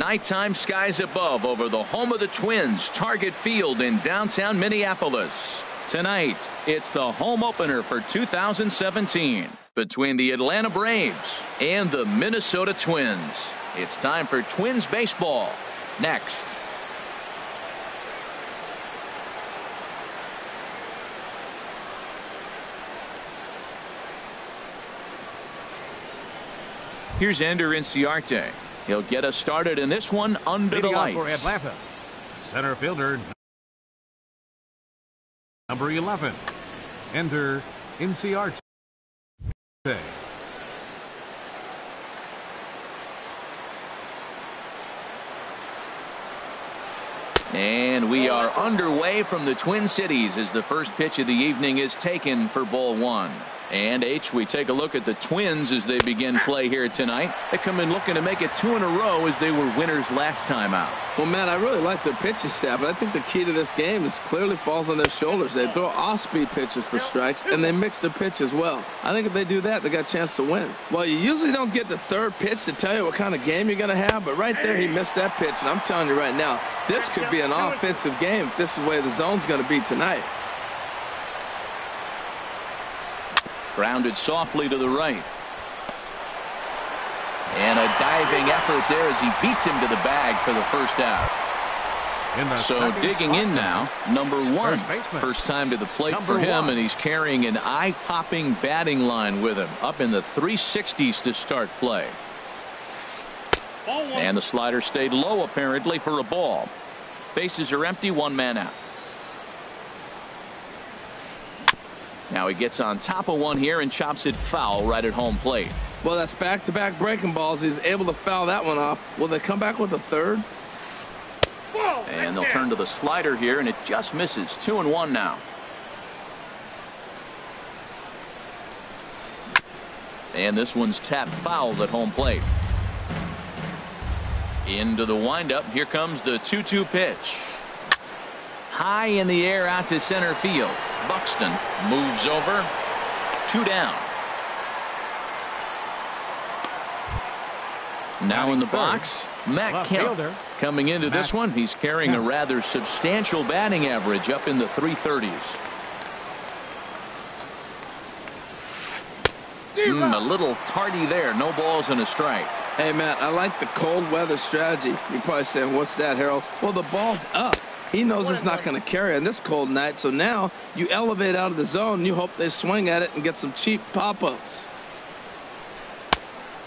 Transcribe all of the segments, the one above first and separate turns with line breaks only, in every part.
Nighttime skies above over the home of the Twins, Target Field in downtown Minneapolis. Tonight, it's the home opener for 2017 between the Atlanta Braves and the Minnesota Twins. It's time for Twins baseball. Next. Here's Ender Inciarte. He'll get us started in this one under the lights.
For Atlanta, center fielder number 11, Ender Inciarte.
And we are underway from the Twin Cities as the first pitch of the evening is taken for ball one. And we take a look at the Twins as they begin play here tonight. They come in looking to make it 2 in a row as they were winners last time out.
Well, man, I really like their pitching staff, but I think the key to this game is clearly falls on their shoulders. They throw off-speed pitches for strikes, and they mix their pitch as well. I think if they do that, they got a chance to win. Well, you usually don't get the third pitch to tell you what kind of game you're going to have, but right there he missed that pitch, and I'm telling you right now, this could be an offensive game if this is the way the zone's going to be tonight.
Grounded softly to the right. And a diving effort there as he beats him to the bag for the first out. So digging in now, number 1. First time to the plate for him, and he's carrying an eye-popping batting line with him. Up in the 360s to start play. And the slider stayed low apparently for a ball. Bases are empty, 1 man out. Now he gets on top of one here and chops it foul right at home plate.
Well, that's back-to-back breaking balls. He's able to foul that one off. Will they come back with a third?
And they'll turn to the slider here, and it just misses. 2-1 now. And this one's tapped foul at home plate. Into the windup. Here comes the 2-2 pitch. High in the air out to center field. Buxton moves over. 2 down. Now in the box, Matt Kemp. Coming into this one, he's carrying a rather substantial batting average up in the 330s. A little tardy there. No balls and a strike.
Hey, Matt, I like the cold weather strategy. You're probably saying, what's that, Harold? Well, the ball's up. He knows it's not going to carry on this cold night, so now you elevate out of the zone and you hope they swing at it and get some cheap pop-ups.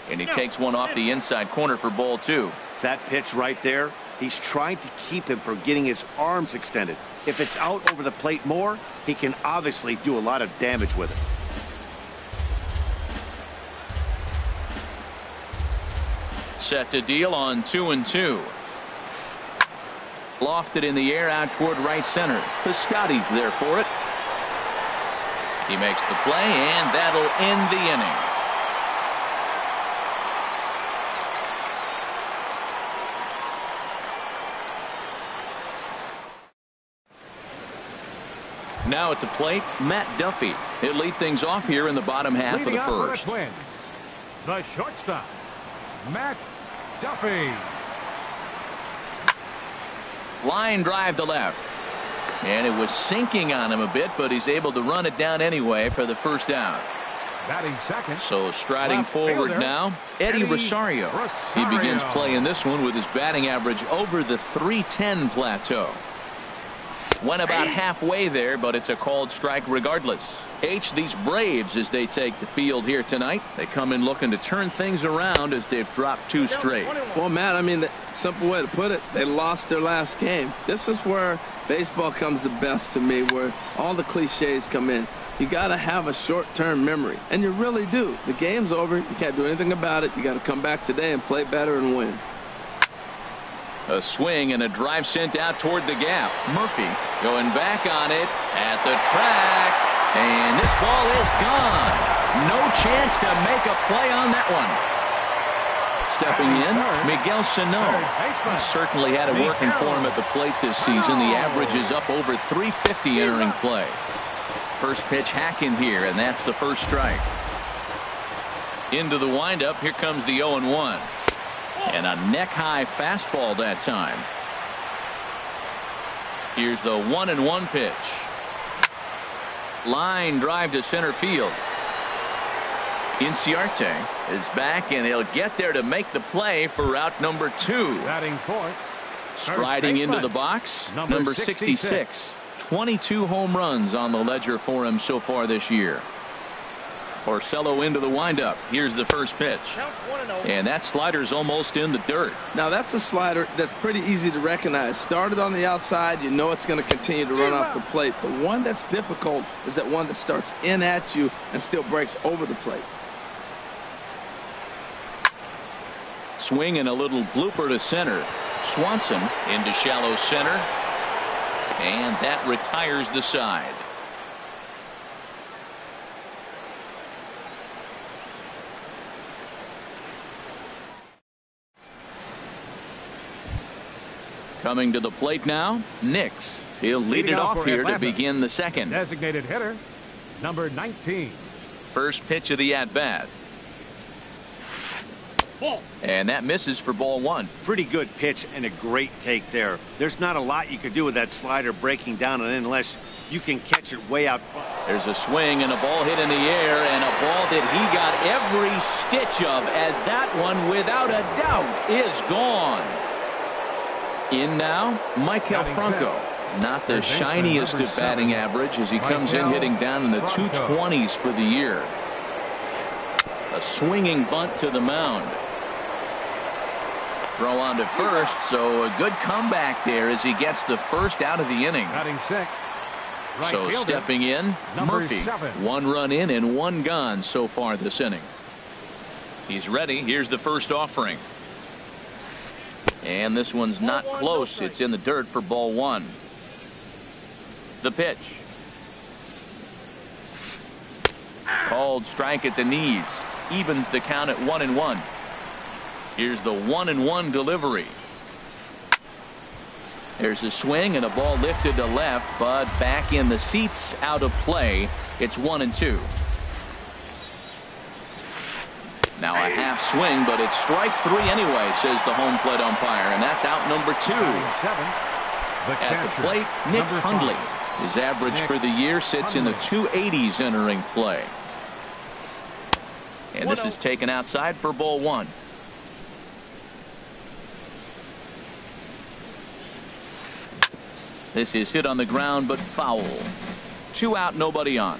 And he takes one off the inside corner for ball 2.
That pitch right there, he's trying to keep him from getting his arms extended. If it's out over the plate more, he can obviously do a lot of damage with it.
Set to deal on 2-2. Lofted in the air out toward right center. Piscotty's there for it. He makes the play, and that'll end the inning. Now at the plate, Matt Duffy. He'll lead things off here in the bottom half of the first.
The shortstop, Matt Duffy.
Line drive to left. And it was sinking on him a bit, but he's able to run it down anyway for the first out.
Batting second.
So striding forward now, Eddie Rosario. He begins playing this one with his batting average over the 310 plateau. Went about halfway there, but it's a called strike regardless. These Braves, as they take the field here tonight, they come in looking to turn things around as they've dropped 2 straight.
Well, Matt, I mean, the simple way to put it, they lost their last game. This is where baseball comes the best to me, where all the cliches come in. You got to have a short-term memory, and you really do. The game's over. You can't do anything about it. You got to come back today and play better and win.
A swing and a drive sent out toward the gap. Murphy going back on it at the track. And this ball is gone. No chance to make a play on that one. Stepping in, Miguel Sano. Certainly had it working for him at the plate this season. The average is up over 350 entering play. First pitch hacking here, and that's the first strike. Into the windup, here comes the 0-1. And a neck-high fastball that time. Here's the 1-1 pitch. Line drive to center field. Inciarte is back, and he'll get there to make the play for route number 2.
Batting fourth.
Striding into the box, number 66. 22 home runs on the ledger for him so far this year. Porcello into the windup. Here's the first pitch. And that slider's almost in the dirt.
Now that's a slider that's pretty easy to recognize. Started on the outside, you know it's going to continue to run off the plate. The one that's difficult is that one that starts in at you and still breaks over the plate.
Swing and a little blooper to center. Swanson into shallow center. And that retires the side. Coming to the plate now, Nix. He'll lead it off here to begin the second.
Designated hitter, number 19.
First pitch of the at-bat. And that misses for ball 1.
Pretty good pitch and a great take there. There's not a lot you could do with that slider breaking down and unless you can catch it way out front.
There's a swing and a ball hit in the air, and a ball that he got every stitch of, as that one without a doubt is gone. In now, Michael Franco. Not the shiniest of batting average as he comes in hitting down in the 220s for the year. A swinging bunt to the mound. Throw on to first, so a good comeback there as he gets the first out of the inning.
Batting sixth.
So stepping in, Murphy. 1 run in and 1 gone so far this inning. He's ready. Here's the first offering. And this one's not close. It's in the dirt for ball 1. The pitch. Called strike at the knees. Evens the count at 1-1. Here's the 1-1 delivery. There's a swing and a ball lifted to left, but back in the seats, out of play. It's 1-2. Now a half swing, but it's strike 3 anyway, says the home plate umpire, and that's out number 2. At the plate, Nick Hundley. His average for the year sits in the 280s entering play. And this is taken outside for ball 1. This is hit on the ground, but foul. 2 out, nobody on.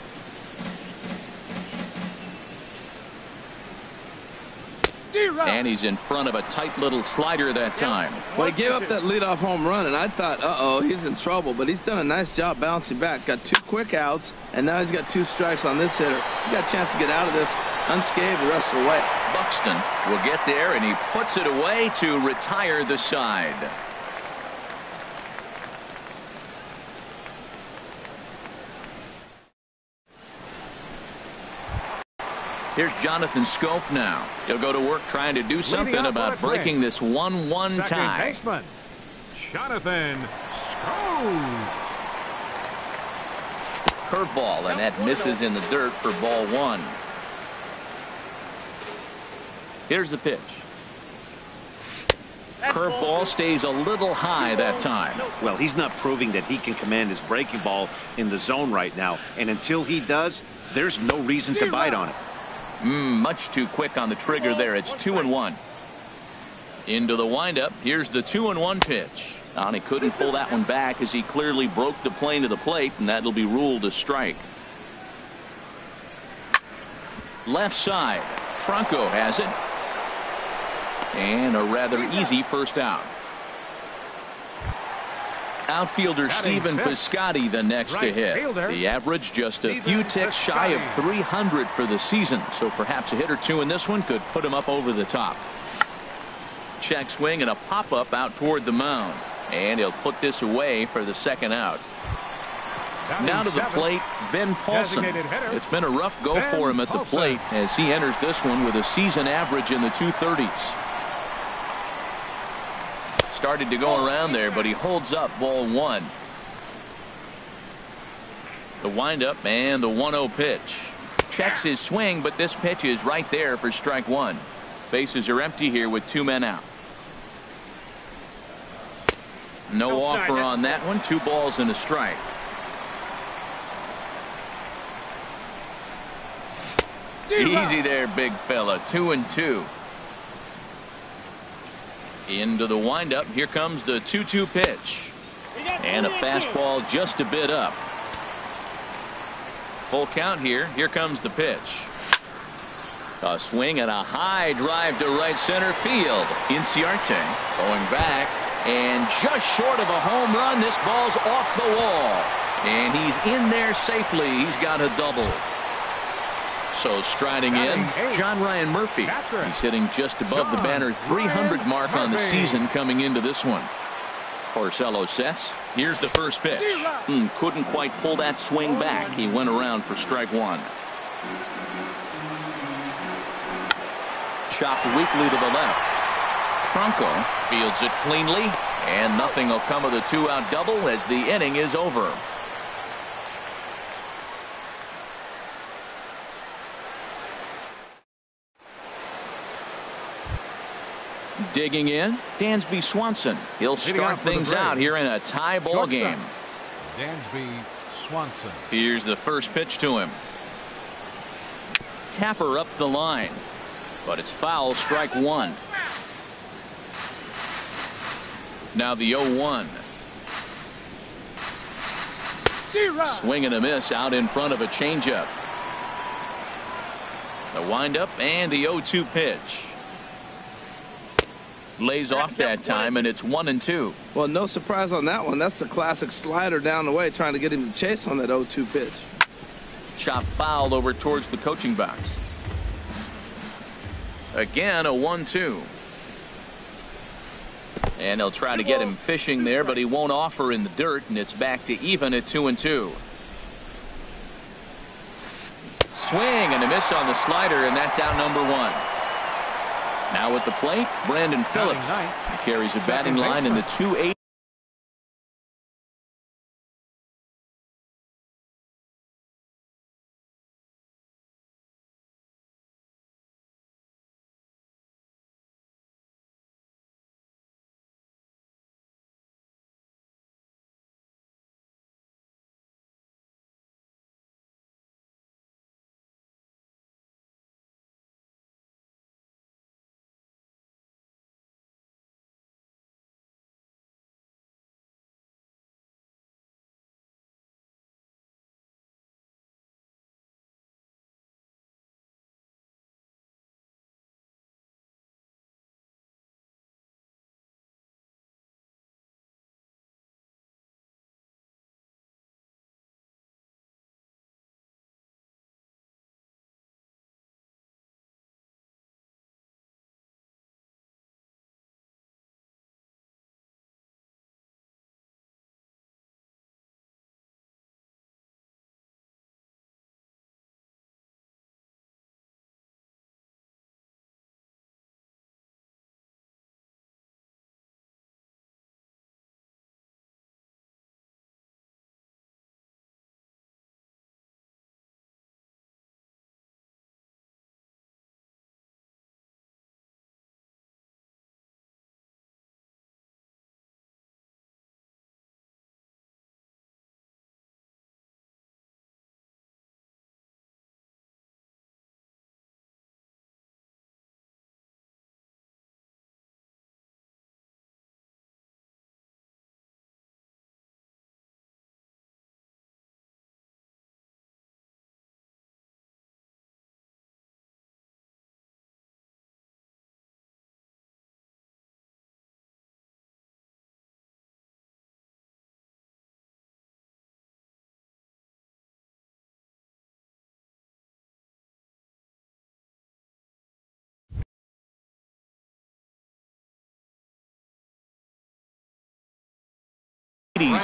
And he's in front of a tight little slider that time.
Well, he gave up that leadoff home run, and I thought, uh-oh, he's in trouble. But he's done a nice job bouncing back. Got 2 quick outs, and now he's got 2 strikes on this hitter. He's got a chance to get out of this unscathed the rest of the way.
Buxton will get there, and he puts it away to retire the side. Here's Jonathan Scope now. He'll go to work trying to do something about breaking this 1-1 tie.
Baseman, Jonathan Scope.
Curveball, and that misses in the dirt for ball 1. Here's the pitch. Curveball stays a little high that time.
Well, he's not proving that he can command his breaking ball in the zone right now. And until he does, there's no reason to bite on it.
Much too quick on the trigger there. It's 2-1. Into the windup. Here's the 2-1 pitch. And he couldn't pull that one back as he clearly broke the plane to the plate, and that'll be ruled a strike. Left side. Franco has it. And a rather easy first out. Outfielder Stephen Piscotty the next to hit. The average just a few ticks shy of 300 for the season, so perhaps a hit or 2 in this one could put him up over the top. Check swing and a pop-up out toward the mound, and he'll put this away for the second out. Now to the plate, Ben Paulson. It's been a rough go for him at the plate as he enters this one with a season average in the 230s. Started to go around there, but he holds up ball 1. The windup and the 1-0 pitch. Checks his swing, but this pitch is right there for strike 1. Bases are empty here with 2 men out. No offer on that one. 2 balls and a strike. Easy there, big fella. 2-2. Into the windup. Here comes the 2-2 pitch. And a fastball just a bit up. Full count here. Here comes the pitch. A swing and a high drive to right center field. Inciarte going back and just short of a home run. This ball's off the wall. And he's in there safely. He's got a double. So striding in, John Ryan Murphy. He's hitting just above the banner 300 mark on the season coming into this one. Porcello sets. Here's the first pitch. Couldn't quite pull that swing back. He went around for strike 1. Chopped weakly to the left. Franco fields it cleanly, and nothing will come of the 2-out double as the inning is over. Digging in, Dansby Swanson. He'll start things out here in a tie ball game.
Dansby Swanson.
Here's the first pitch to him. Tapper up the line, but it's foul. Strike 1. Now the 0-1. Swing and a miss out in front of a changeup. The windup and the 0-2 pitch. Lays off that time, and it's 1-2.
Well, no surprise on that one. That's the classic slider down the way, trying to get him to chase on that 0-2 pitch.
Chop fouled over towards the coaching box. Again, a 1-2. And they'll try to get him fishing there, but he won't offer in the dirt, and it's back to even at 2-2. Swing and a miss on the slider, and that's out number 1. Now at the plate, Brandon Phillips. He carries a batting line in the 2-8.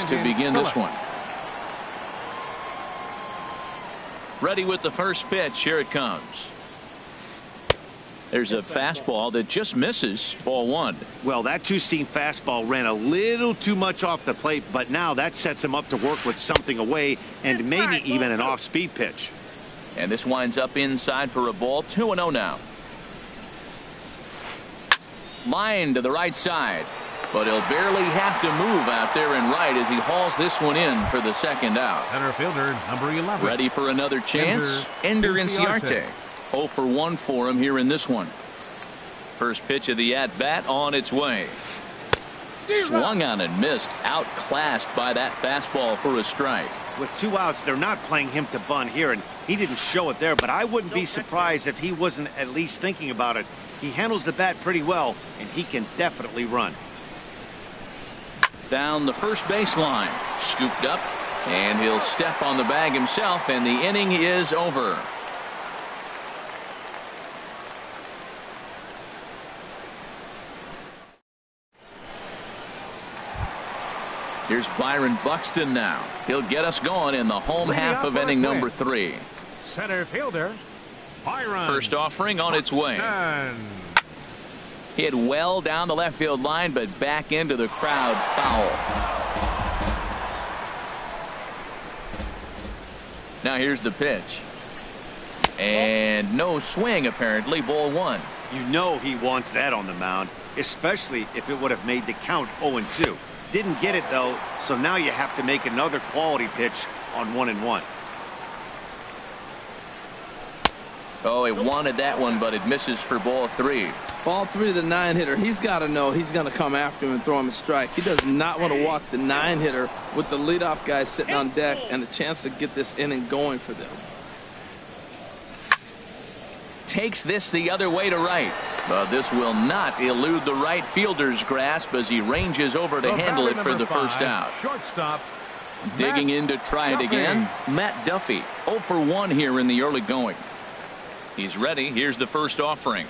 To begin this one. Ready with the first pitch. Here it comes. There's a fastball that just misses. Ball 1.
Well, that two-seam fastball ran a little too much off the plate, but now that sets him up to work with something away and maybe even an off-speed pitch.
And this winds up inside for a ball. 2-0 now. Line to the right side. but he'll barely have to move out there and right as he hauls this one in for the second out.
Center fielder, number 11.
Ready for another chance? Ender Inciarte. 0 for 1 for him here in this one. First pitch of the at-bat on its way. Swung on and missed. Outclassed by that fastball for a strike.
With 2 outs, they're not playing him to bunt here, and he didn't show it there, but I wouldn't be surprised if he wasn't at least thinking about it. He handles the bat pretty well, and he can definitely run.
Down the first baseline. Scooped up, and he'll step on the bag himself, and the inning is over. Here's Byron Buxton now. He'll get us going in the home half of inning number 3.
Center fielder, Byron.
First offering on its way. Hit well down the left field line, but back into the crowd foul. Now here's the pitch. And no swing apparently. Ball 1.
You know he wants that on the mound, especially if it would have made the count 0-2. Didn't get it though, so now you have to make another quality pitch on 1-1.
Oh, he wanted that one, but it misses for ball 3.
Ball 3 to the 9-hitter. He's got to know he's going to come after him and throw him a strike. He does not want to walk the 9-hitter with the leadoff guy sitting on deck and a chance to get this inning going for them.
Takes this the other way to right, but this will not elude the right fielder's grasp as he ranges over to handle it for the first out.
Shortstop.
Digging in to try it again, Matt Duffy. 0 for 1 here in the early going. He's ready. Here's the first offering.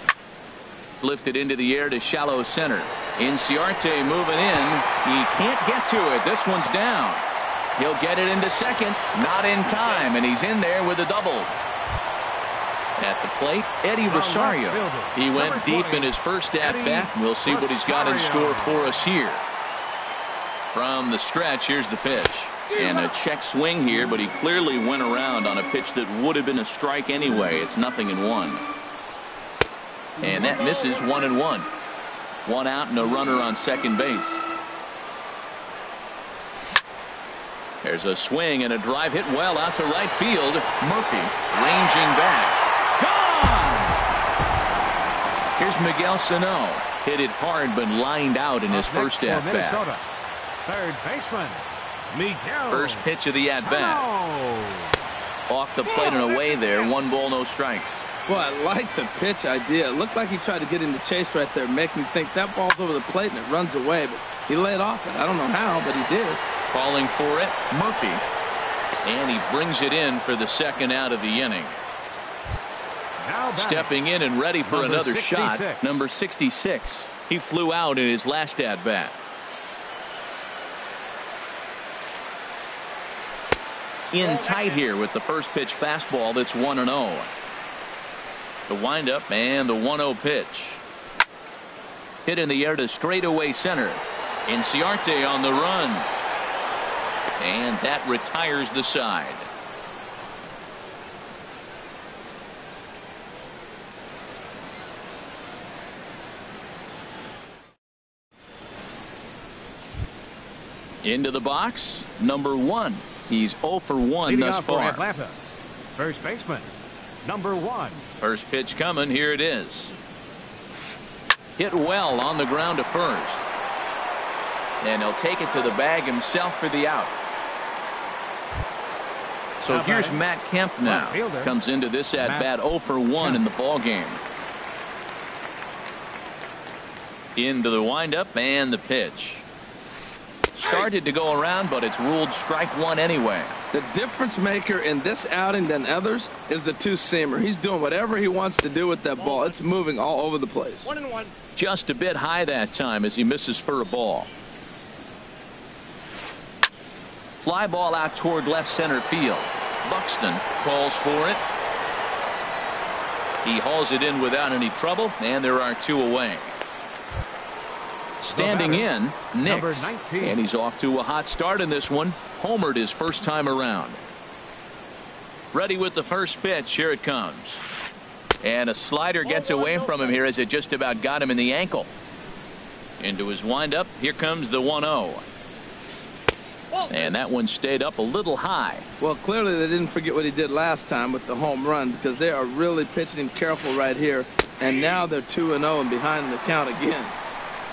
Lifted into the air to shallow center. Inciarte moving in. He can't get to it. This one's down. He'll get it into second. Not in time, and he's in there with a double. At the plate, Eddie Rosario. He went deep in his first at-bat. We'll see what he's got in store for us here. From the stretch, here's the pitch. And a check swing here, but he clearly went around on a pitch that would have been a strike anyway. It's 0-1. And that misses 1-1. 1 out and a runner on second base. There's a swing and a drive hit well out to right field. Murphy ranging back. Gone! Here's Miguel Sano. Hit it hard but lined out in his first at-bat.
Third baseman, Miguel.
First pitch of the at-bat. Off the plate and away there. 1 ball, no strikes.
Boy, I like the pitch idea. It looked like he tried to get into chase right there, make me think that ball's over the plate and it runs away, but he laid off it. I don't know how, but he did.
Calling for it, Murphy. And he brings it in for the second out of the inning. Stepping in and ready for another shot, number 66. He flew out in his last at-bat. In tight here with the first pitch fastball that's 1-0. The windup and the 1-0 pitch. Hit in the air to straightaway center. Inciarte on the run. And that retires the side. Into the box, number 1. He's 0 for 1 thus far.
Atlanta. First baseman, number 1.
First pitch coming. Here it is. Hit well on the ground to first. And he'll take it to the bag himself for the out. So here's Matt Kemp now. Comes into this at-bat 0 for 1 in the ball game. Into the windup and the pitch. Started to go around, but it's ruled strike 1 anyway.
The difference maker in this outing than others is the two-seamer. He's doing whatever he wants to do with that ball. It's moving all over the place.
1-1.
Just a bit high that time as he misses for a ball. Fly ball out toward left center field. Buxton calls for it. He hauls it in without any trouble, and there are 2 away. Standing in, Nix, and he's off to a hot start in this one. Homered his first time around. Ready with the first pitch. Here it comes. And a slider gets away from him here as it just about got him in the ankle. Into his windup. Here comes the 1-0. And that one stayed up a little high.
Well, clearly they didn't forget what he did last time with the home run, because they are really pitching him careful right here. And now they're 2-0 and behind in the count again.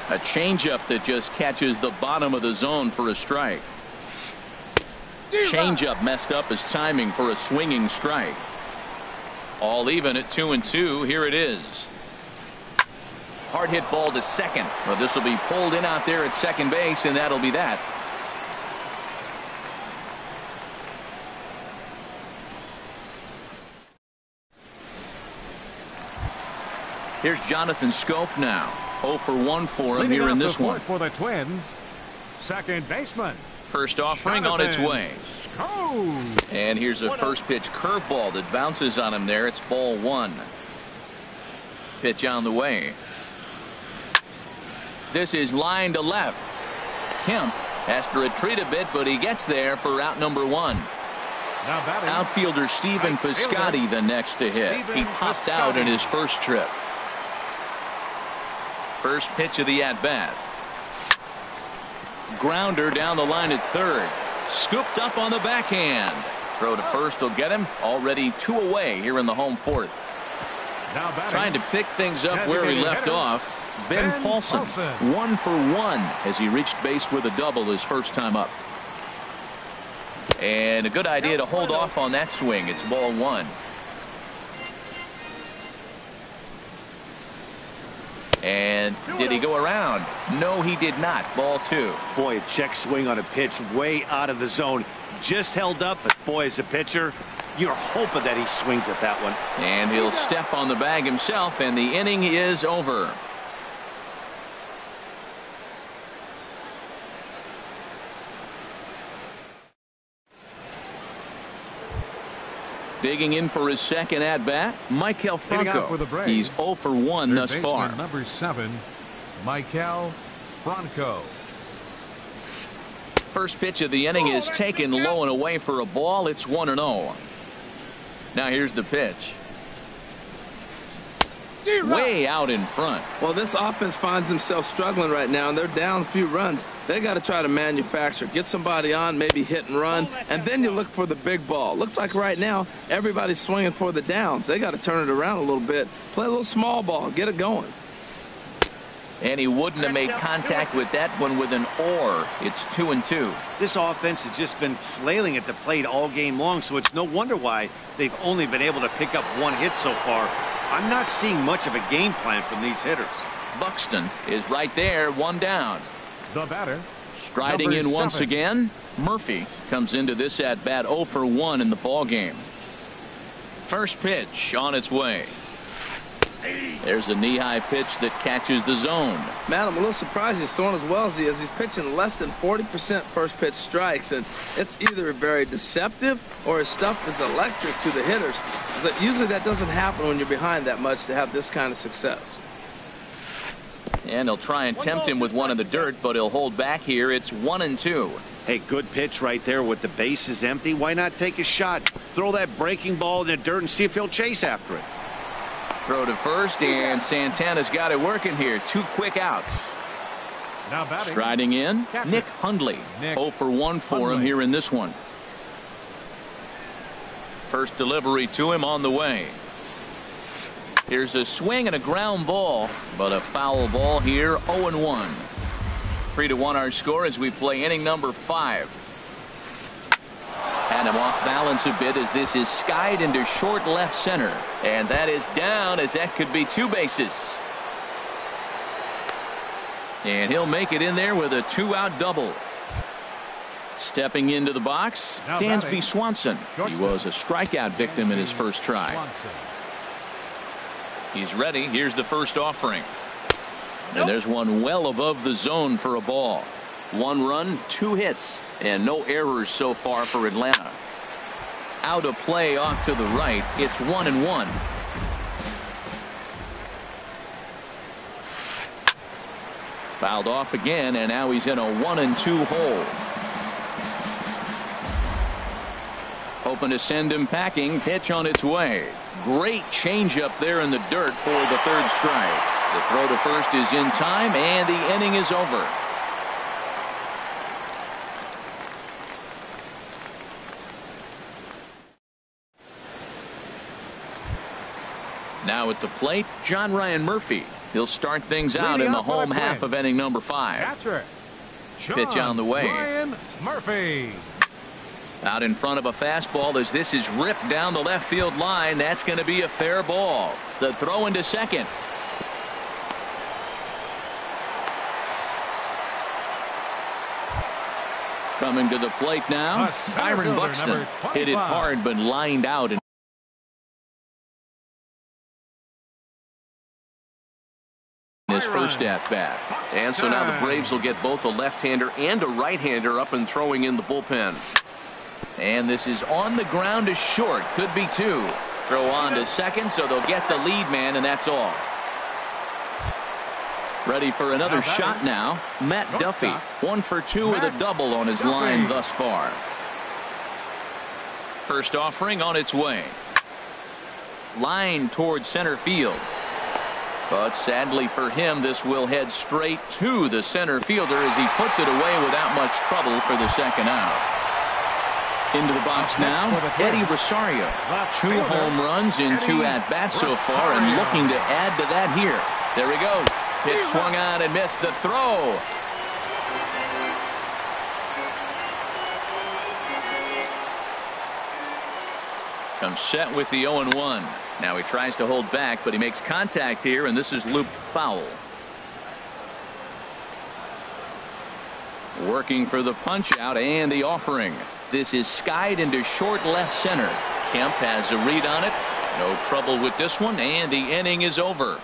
A changeup that just catches the bottom of the zone for a strike. Changeup messed up his timing for a swinging strike. All even at 2-2. Here it is. Hard hit ball to second. Well, this will be pulled in out there at second base, and that'll be that. Here's Jonathan Scope now. 0 for 1 for him here in this one.
For the Twins, second baseman.
First offering on its way. And here's a first pitch curveball that bounces on him there. It's ball 1. Pitch on the way. This is line to left. Kemp has to retreat a bit, but he gets there for out number 1. Outfielder Stephen Piscotty the next to hit. He popped out in his first trip. First pitch of the at-bat. Grounder down the line at third. Scooped up on the backhand. Throw to first will get him. Already 2 away here in the home 4th. Trying to pick things up where he left off. Ben Paulson, 1 for 1 as he reached base with a double his first time up. And a good idea to hold off on that swing. It's ball 1. And did he go around? No, he did not. Ball 2.
Boy, a check swing on a pitch way out of the zone. Just held up, but boy, as a pitcher, you're hoping that he swings at that one.
And he'll step on the bag himself, and the inning is over. Digging in for his second at-bat, Michael Franco. He's 0 for 1 thus far.
Number 7, Michael Franco.
First pitch of the inning is taken low and away for a ball. It's 1-0. Now here's the pitch. Way out in front.
Well, this offense finds themselves struggling right now, and they're down a few runs. They got to try to manufacture, get somebody on, maybe hit and run, and then you look for the big ball. Looks like right now everybody's swinging for the downs. They got to turn it around a little bit, play a little small ball, get it going.
And he wouldn't have made contact with that one with an or. It's 2-2.
This offense has just been flailing at the plate all game long, so it's no wonder why they've only been able to pick up 1 hit so far. I'm not seeing much of a game plan from these hitters.
Buxton is right there, 1 down.
The batter,
striding in once
7.
again. Murphy comes into this at bat 0 for 1 in the ball game. First pitch on its way. There's a knee-high pitch that catches the zone.
Man, I'm a little surprised he's throwing as well as he is. He's pitching less than 40% first pitch strikes, and it's either very deceptive or his stuff is electric to the hitters. Usually that doesn't happen when you're behind that much to have this kind of success.
And he'll try and tempt him with one in the dirt, but he'll hold back here. It's 1-2.
Hey, good pitch right there with the bases empty. Why not take a shot? Throw that breaking ball in the dirt and see if he'll chase after it.
Throw to first, and Santana's got it working here. 2 quick outs.
Now batting,
striding in, Nick Hundley. 0 for 1 for him here in this one. First delivery to him on the way. Here's a swing and a ground ball, but a foul ball here. 0-1. 3-1 our score as we play inning number 5. Had him off balance a bit as this is skied into short left center, and that is down as that could be 2 bases. And he'll make it in there with a 2-out double. Stepping into the box, Dansby Swanson. He was a strikeout victim in his first try. He's ready. Here's the first offering. And there's one well above the zone for a ball. 1 run, 2 hits, and no errors so far for Atlanta. Out of play off to the right. It's 1-1. Fouled off again, and now he's in a 1-2 hole. Hoping to send him packing. Pitch on its way. Great changeup there in the dirt for the third strike. The throw to first is in time, and the inning is over. Now at the plate, John Ryan Murphy. He'll start things out in the home half of inning number 5.
Catcher,
Pitch on the way.
Ryan Murphy.
Out in front of a fastball as this is ripped down the left field line. That's going to be a fair ball. The throw into second. Coming to the plate now, Byron Buxton. Hit it hard but lined out. His first at bat. And so now the Braves will get both a left-hander and a right-hander up and throwing in the bullpen. And this is on the ground to short. Could be 2. Throw on to second, so they'll get the lead man, and that's all. Ready for another shot now. Matt Duffy. 1 for 2 with a double on his line thus far. First offering on its way. Line towards center field. But sadly for him, this will head straight to the center fielder as he puts it away without much trouble for the second out. Into the box now, Eddie Rosario. 2 home runs in 2 at-bats so far, and looking to add to that here. There we go. Pitch swung on and missed the throw. Comes set with the 0-1. Now he tries to hold back, but he makes contact here, and this is looped foul. Working for the punch out and the offering. This is skied into short left center. Kemp has a read on it. No trouble with this one, and the inning is over.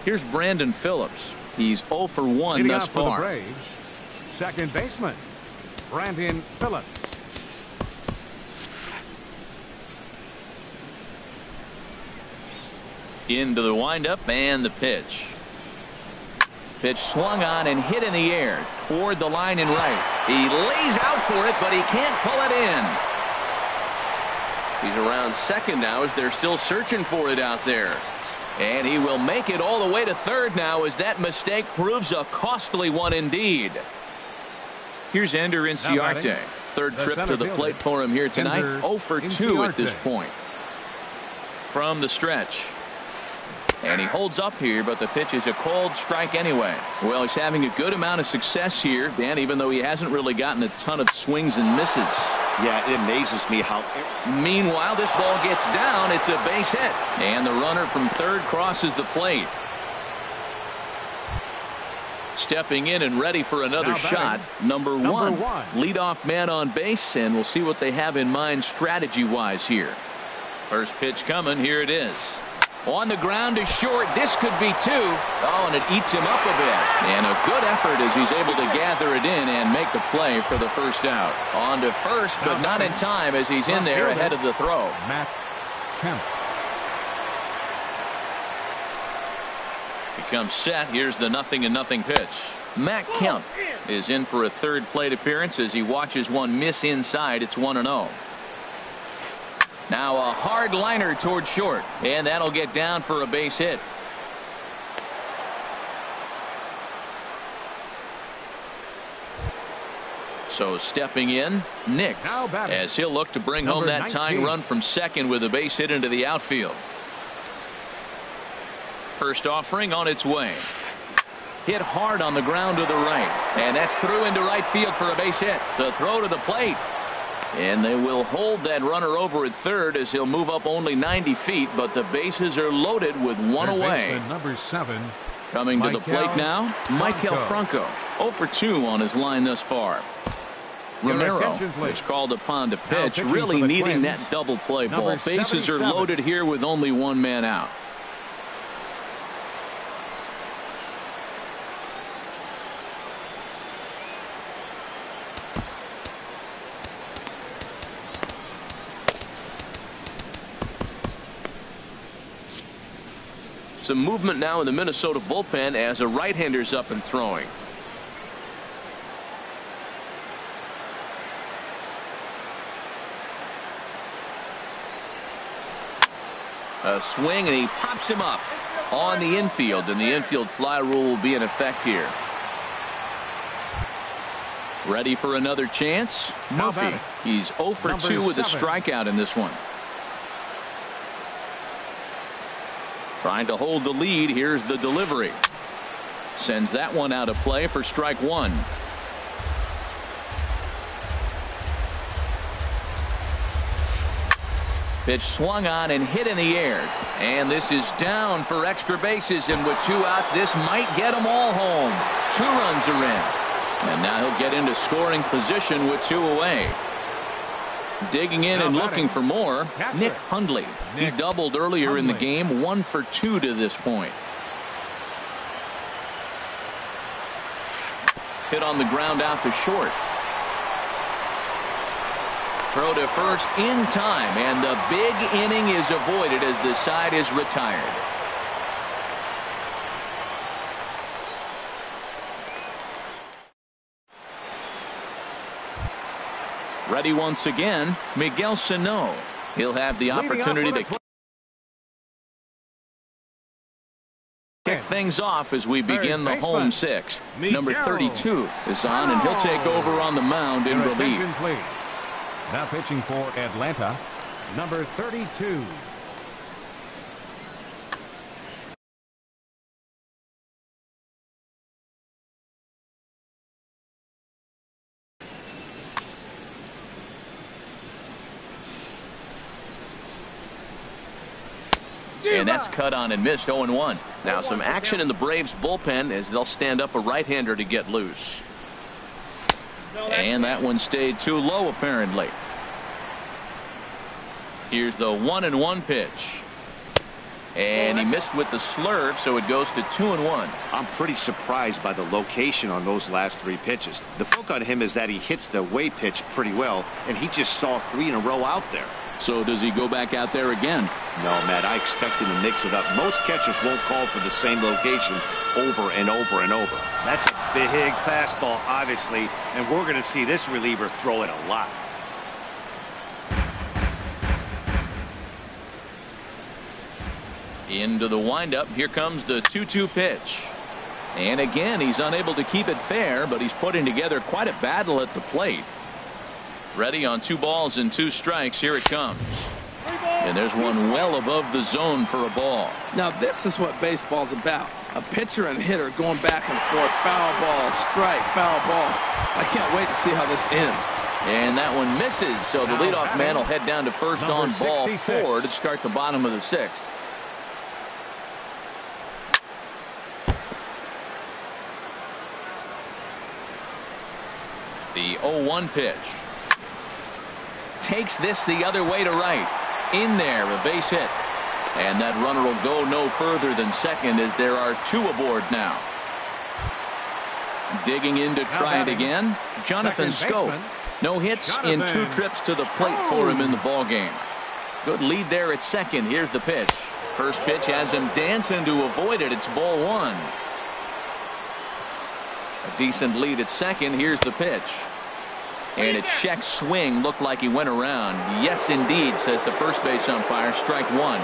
Here's Brandon Phillips. He's 0 for 1 thus far.
For the Braves, second baseman, Brandon Phillips.
Into the windup and the pitch. Pitch swung on and hit in the air toward the line and right. He lays out for it, but he can't pull it in. He's around second now as they're still searching for it out there. And he will make it all the way to third now as that mistake proves a costly one indeed. Here's Ender Inciarte. Third trip to the plate for him here tonight. 0 for 2 at this point. From the stretch. And he holds up here, but the pitch is a called strike anyway. Well, he's having a good amount of success here, Dan, even though he hasn't really gotten a ton of swings and misses.
Yeah, it amazes me how.
Meanwhile, this ball gets down. It's a base hit. And the runner from third crosses the plate. Stepping in and ready for another shot. Number one. Leadoff man on base, and we'll see what they have in mind strategy-wise here. First pitch coming. Here it is. On the ground to short. This could be 2. Oh, and it eats him up a bit. And a good effort as he's able to gather it in and make the play for the first out. On to first, but not in time as he's in there ahead of the throw.
Matt Kemp.
Becomes set. Here's the 0-0 pitch. Matt Kemp is in for a third plate appearance as he watches one miss inside. It's 1-0. Now a hard liner toward short, and that'll get down for a base hit. So stepping in, Nix, as he'll look to bring home that tying run from second with a base hit into the outfield. First offering on its way. Hit hard on the ground to the right, and that's through into right field for a base hit. The throw to the plate. And they will hold that runner over at third as he'll move up only 90 feet, but the bases are loaded with one away.
Number 7.
Coming to the plate now, Maikel Franco. 0 for 2 on his line thus far. Romero is called upon to pitch, really needing that double play ball. Bases are loaded here with only one man out. Some movement now in the Minnesota bullpen as a right-hander's up and throwing. A swing, and he pops him up on the infield, and the infield fly rule will be in effect here. Ready for another chance? Murphy. He's 0 for 2 with a strikeout in this one. Trying to hold the lead. Here's the delivery. Sends that one out of play for strike one. Pitch swung on and hit in the air. And this is down for extra bases. And with 2 outs, this might get them all home. 2 runs are in. And now he'll get into scoring position with 2 away. Digging in and looking for more, Nick Hundley. He doubled earlier in the game, 1 for 2 to this point. Hit on the ground out to short. Throw to first in time, and the big inning is avoided as the side is retired. Ready once again, Miguel Sano. He'll have the opportunity to kick things off as we begin the home 6th. Number 32 is on, and he'll take over on the mound in relief.
Now pitching for Atlanta, number 32.
And that's cut on and missed. 0-1. Now some action in the Braves bullpen as they'll stand up a right-hander to get loose. And that one stayed too low apparently. Here's the 1-1 pitch. And he missed with the slurve, so it goes to 2-1.
I'm pretty surprised by the location on those last 3 pitches. The book on him is that he hits the way pitch pretty well, and he just saw 3 in a row out there.
So does he go back out there again?
No, Matt, I expect him to mix it up. Most catchers won't call for the same location over and over and over. That's a big fastball, obviously, and we're going to see this reliever throw it a lot.
Into the windup. Here comes the 2-2 pitch. And again, he's unable to keep it fair, but he's putting together quite a battle at the plate. Ready on 2 balls and 2 strikes. Here it comes. And there's one well above the zone for a ball.
Now this is what baseball's about. A pitcher and hitter going back and forth. Foul ball, strike, foul ball. I can't wait to see how this ends.
And that one misses. So the leadoff man will head down to first on ball 4 to start the bottom of the 6th. The 0-1 pitch. Takes this the other way to right. In there, a base hit. And that runner will go no further than second as there are 2 aboard now. Digging in to try it again, Jonathan Schoop. No hits in 2 trips to the plate for him in the ballgame. Good lead there at second. Here's the pitch. First pitch has him dancing to avoid it. It's ball 1. A decent lead at second. Here's the pitch. And a check swing. Looked like he went around. Yes, indeed, says the first base umpire. Strike 1.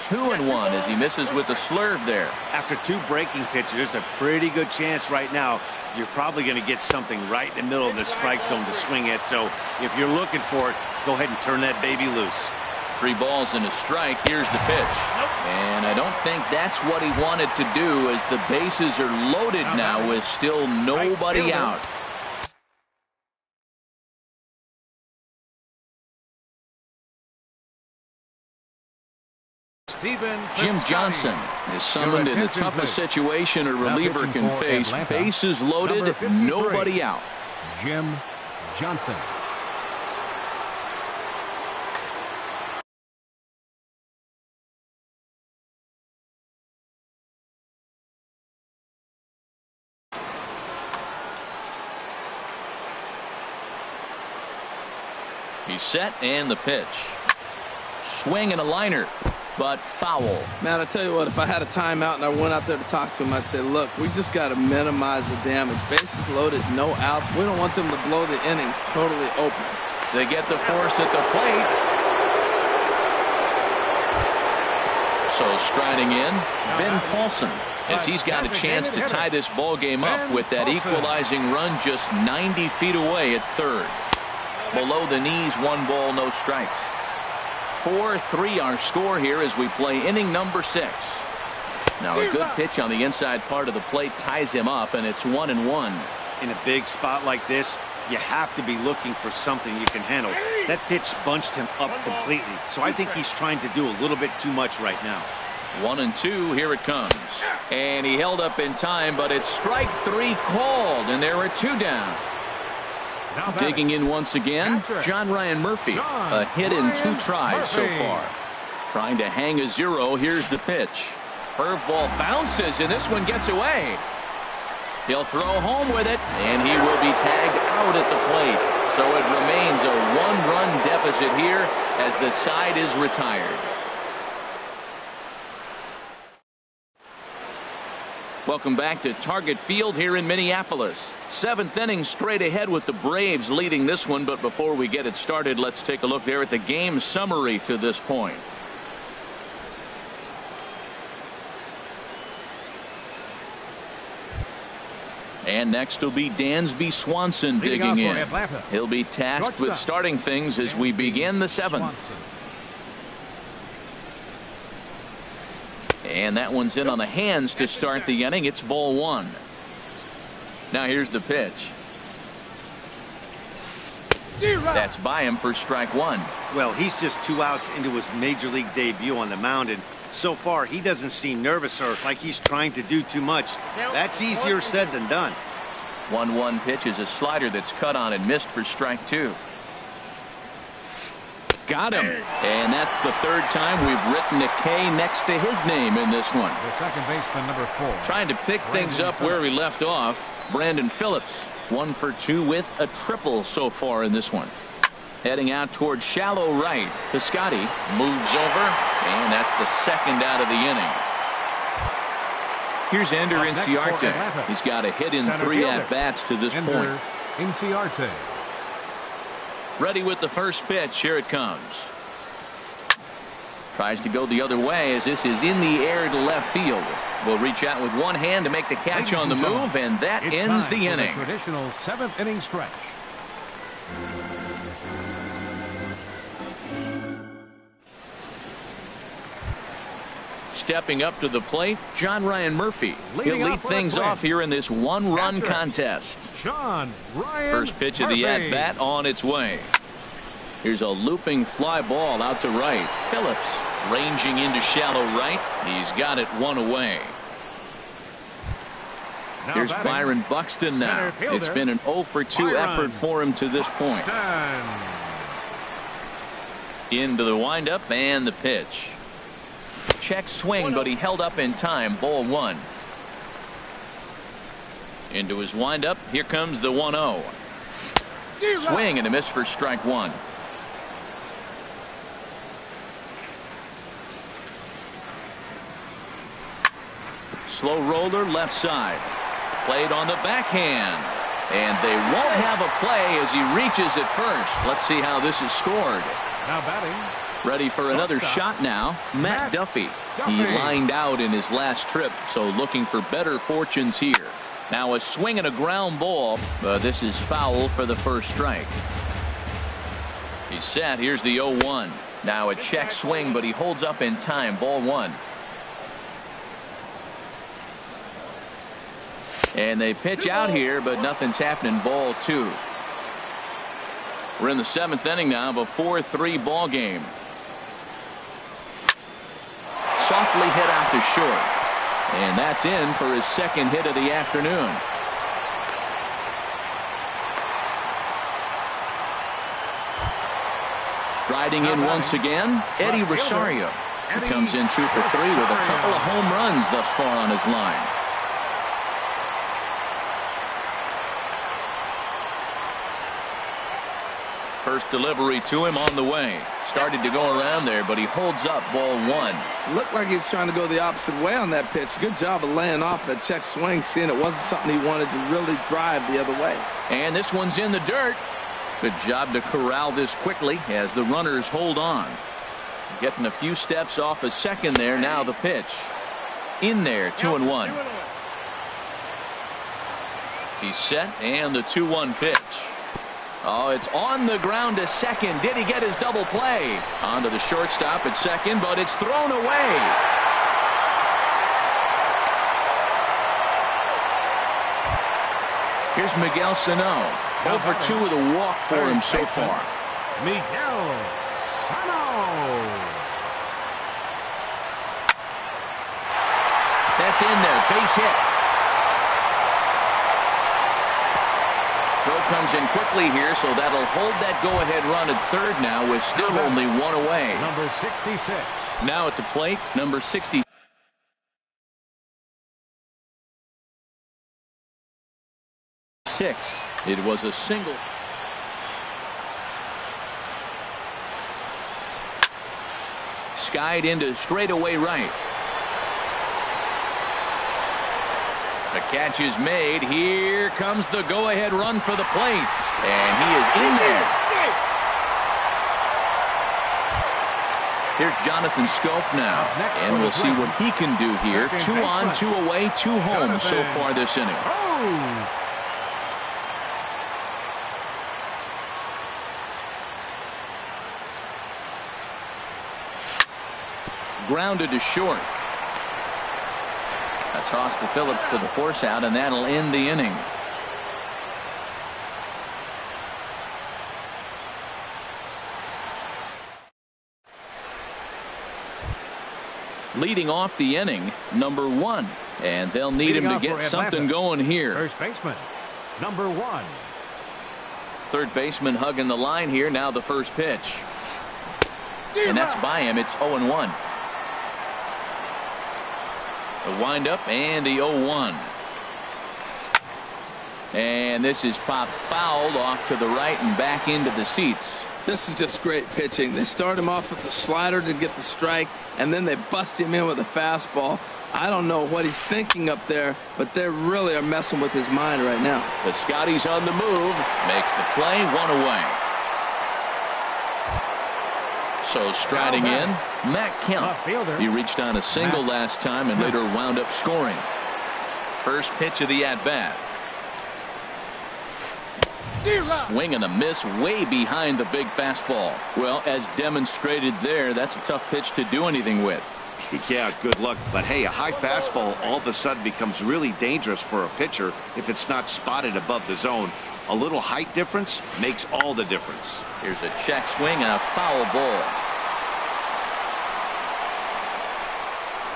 2-1 as he misses with the slurve there.
After 2 breaking pitches, there's a pretty good chance right now you're probably going to get something right in the middle of the strike zone to swing at. So if you're looking for it, go ahead and turn that baby loose. 3
balls and a strike. Here's the pitch. And I don't think that's what he wanted to do as the bases are loaded now with still nobody out. Jim Johnson is summoned in the toughest situation a reliever can face. Bases loaded, nobody out.
Jim Johnson.
He's set, and the pitch. Swing and a liner, but foul.
Man, I tell you what, if I had a timeout and I went out there to talk to him, I'd say, look, we just got to minimize the damage. Bases loaded, no outs. We don't want them to blow the inning totally open.
They get the force at the plate. So striding in, Ben Paulson, as he's got a chance to tie this ball game up with that equalizing run just 90 feet away at third. Below the knees, 1 ball, no strikes. 4-3 our score here as we play inning number 6. Now a good pitch on the inside part of the plate ties him up, and it's 1-1.
In a big spot like this, you have to be looking for something you can handle. That pitch bunched him up completely, so I think he's trying to do a little bit too much right now.
1-2, here it comes. And he held up in time, but it's strike 3 called, and there are 2 down. Digging in once again, John Ryan Murphy. A hit in 2 tries so far. Trying to hang a 0. Here's the pitch. Curveball bounces, and this one gets away. He'll throw home with it, and he will be tagged out at the plate. So it remains a 1-run deficit here as the side is retired. Welcome back to Target Field here in Minneapolis. 7th inning straight ahead with the Braves leading this one. But before we get it started, let's take a look there at the game summary to this point. And next will be Dansby Swanson digging in. He'll be tasked with starting things as we begin the 7th. And that one's in on the hands to start the inning. It's ball 1. Now here's the pitch. That's by him for strike 1.
Well, he's just 2 outs into his major league debut on the mound, and so far he doesn't seem nervous or like he's trying to do too much. That's easier said than done.
1-1 pitch is a slider that's cut on and missed for strike 2. Got him. And that's the 3rd time we've written a K next to his name in this one.
The second baseman, number 4.
Trying to pick things up where we left off. Brandon Phillips, 1 for 2 with a triple so far in this one. Heading out towards shallow right. Piscotty moves over, and that's the 2nd out of the inning. Here's Ender Inciarte. He's got a hit in 3 at-bats to this point.
Inciarte.
Ready with the first pitch. Here it comes. Tries to go the other way as this is in the air to left field. Will reach out with one hand to make the catch on the move, and that ends the inning.
Traditional 7th inning stretch.
Stepping up to the plate, John Ryan Murphy. He'll lead things off here in this 1-run contest.
John Ryan
First pitch of the at-bat on its way. Here's a looping fly ball out to right. Phillips ranging into shallow right. He's got it 1 away. Here's Byron Buxton now. It's been an 0 for 2 effort for him to this point. Into the windup and the pitch. Check swing, but he held up in time. Ball 1. Into his windup. Here comes the 1-0. Swing and a miss for strike 1. Slow roller left side. Played on the backhand. And they won't have a play as he reaches at first. Let's see how this is scored.
Now batting.
Ready for another shot now. Matt Duffy. He lined out in his last trip, so looking for better fortunes here. Now a swing and a ground ball. This is foul for the first strike. He's set. Here's the 0-1. Now a check swing, but he holds up in time. Ball 1. And they pitch out here, but nothing's happening. Ball 2. We're in the 7th inning now of a 4-3 ball game. Softly hit out to short. And that's in for his 2nd hit of the afternoon. Striding in once again, Eddie Rosario. He comes in 2 for 3 with a couple of home runs thus far on his line. First delivery to him on the way. Started to go around there, but he holds up. Ball 1.
Looked like he's trying to go the opposite way on that pitch. Good job of laying off that check swing, seeing it wasn't something he wanted to really drive the other way.
And this one's in the dirt. Good job to corral this quickly as the runners hold on. Getting a few steps off a second there. Now the pitch. In there, 2-1. He's set, and the 2-1 pitch. Oh, it's on the ground to second. Did he get his double play? Onto the shortstop at second, but it's thrown away. Here's Miguel Sano. 0 for 2 with a walk for him so far.
Miguel Sano.
That's in there. Base hit. Throw comes in quickly here, so that'll hold that go-ahead run at third now with still only one away.
Number 66.
Now at the plate, number 60. It was a single. Skied into straightaway right. The catch is made. Here comes the go-ahead run for the plate. And he is in there. Here's Jonathan Scope now. And we'll see what he can do here. 2 on, 2 away, 2 home so far this inning. Grounded to short. A toss to Phillips for the force out, and that'll end the inning. Leading off the inning, number 1. And they'll need him to get something going here.
First baseman, number 1.
Third baseman hugging the line here. Now the first pitch. And that's by him. It's 0-1. The windup and the 0-1. And this is popped fouled off to the right and back into the seats.
This is just great pitching. They start him off with the slider to get the strike, and then they bust him in with a fastball. I don't know what he's thinking up there, but they really are messing with his mind right now.
The Scotty's on the move. Makes the play, 1 away. So striding in, Matt Kemp. He reached on a single last time and later wound up scoring. First pitch of the at-bat. Swing and a miss way behind the big fastball. Well, as demonstrated there, that's a tough pitch to do anything with.
Yeah, good luck. But hey, a high fastball all of a sudden becomes really dangerous for a pitcher if it's not spotted above the zone. A little height difference makes all the difference.
Here's a check swing and a foul ball.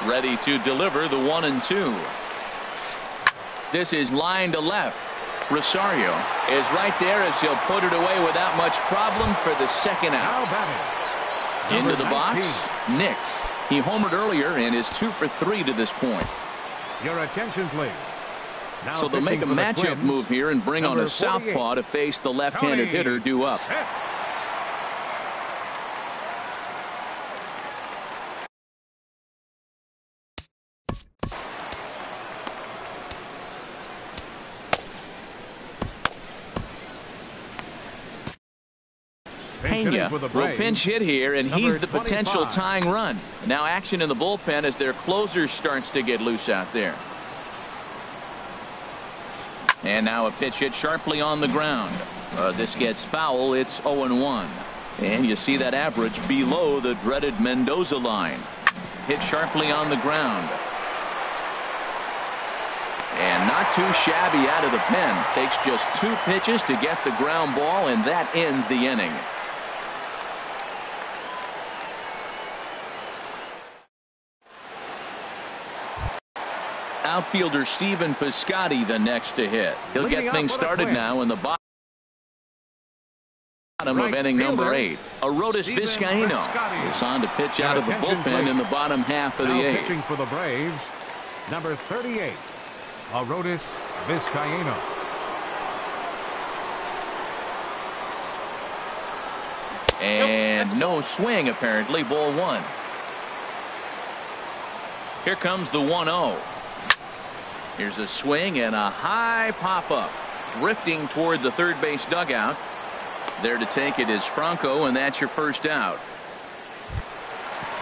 Ready to deliver the 1-2. This is line to left. Rosario is right there as he'll put it away without much problem for the second out. Into the box, Nix. He homered earlier and is 2 for 3 to this point.
Your attention, please. Now
so they'll make a matchup move here and bring on a southpaw to face the left-handed hitter due up. Pena will pinch hit here, and he's the potential tying run. Now action in the bullpen as their closer starts to get loose out there. And now a pitch hit sharply on the ground. This gets foul. It's 0-1. And you see that average below the dreaded Mendoza line. Hit sharply on the ground. And not too shabby out of the pen. Takes just 2 pitches to get the ground ball, and that ends the inning. Outfielder Stephen Piscotty the next to hit. He'll get things started now in the bottom of inning number 8. Arodys Vizcaíno is on to pitch out of the bullpen in the bottom half of the 8th.
Pitching for the Braves, number 38, Arodys Vizcaíno.
And no swing apparently. Ball 1. Here comes the 1-0. Here's a swing and a high pop-up. Drifting toward the third base dugout. There to take it is Franco, and that's your first out.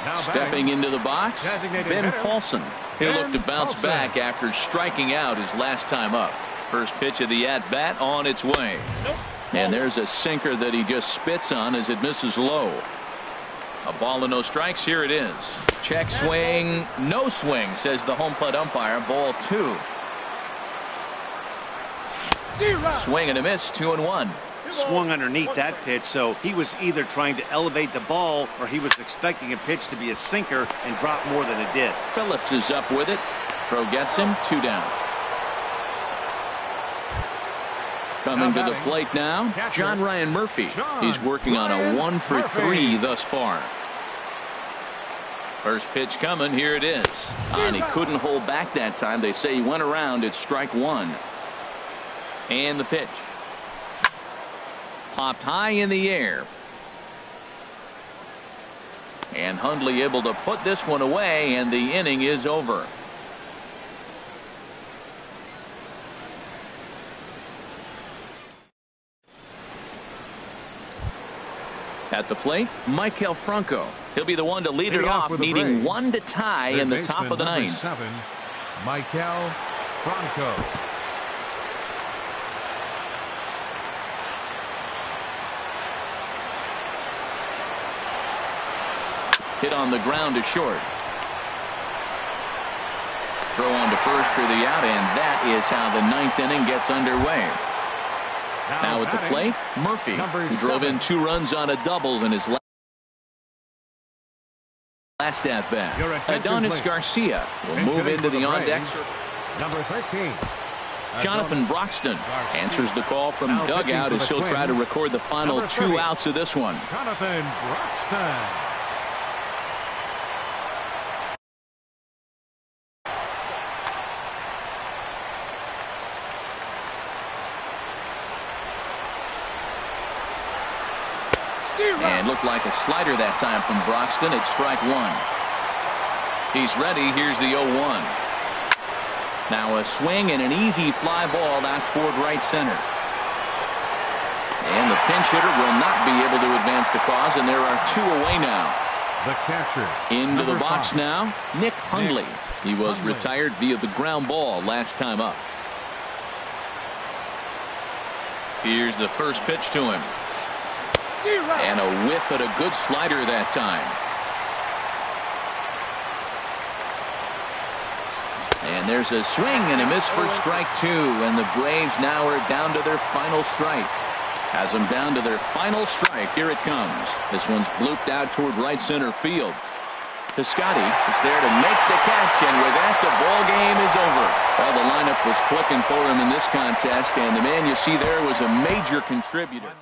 Now
Stepping into the box,
Designated
Ben
hitter,
Paulson. He'll look to
Ben
bounce
Paulson.
back after striking out his last time up. First pitch of the at-bat on its way. And there's a sinker that he just spits on as it misses low. A ball and no strikes. Here it is. Check swing. No swing, says the home plate umpire. Ball 2. Swing and a miss. 2-1.
Swung underneath that pitch, so he was either trying to elevate the ball or he was expecting a pitch to be a sinker and drop more than it did.
Phillips is up with it. Throw gets him. 2 down. Coming to the plate now, John Ryan Murphy. He's working on a 1 for 3 thus far. First pitch coming. Here it is. And he couldn't hold back that time. They say he went around. It's strike 1. And the pitch. Popped high in the air. And Hundley able to put this one away, and the inning is over. At the plate, Maikel Franco. He'll be the one to lead it off, needing 1 to tie in the top of the 9th.
7, Maikel Franco.
Hit on the ground to short. Throw on to first for the out, and that is how the 9th inning gets underway. Now at the plate, Murphy, who drove in 2 runs on a double in his last at-bat. Adonis Garcia will move into the on-deck.
Number 13.
Jonathan Broxton answers the call from dugout as he'll try to record the final 2 outs of this one.
Jonathan Broxton.
And looked like a slider that time from Broxton at strike 1. He's ready. Here's the 0-1. Now a swing and an easy fly ball out toward right center. And the pinch hitter will not be able to advance the cause, and there are 2 away now.
The catcher.
Into the box
5.
now, Nick Hundley. He was retired via the ground ball last time up. Here's the first pitch to him. And a whiff at a good slider that time. And there's a swing and a miss for strike 2. And the Braves now are down to their final strike. Has them down to their final strike. Here it comes. This one's blooped out toward right center field. Piscotty is there to make the catch, and with that, the ball game is over. Well, the lineup was clicking for him in this contest, and the man you see there was a major contributor.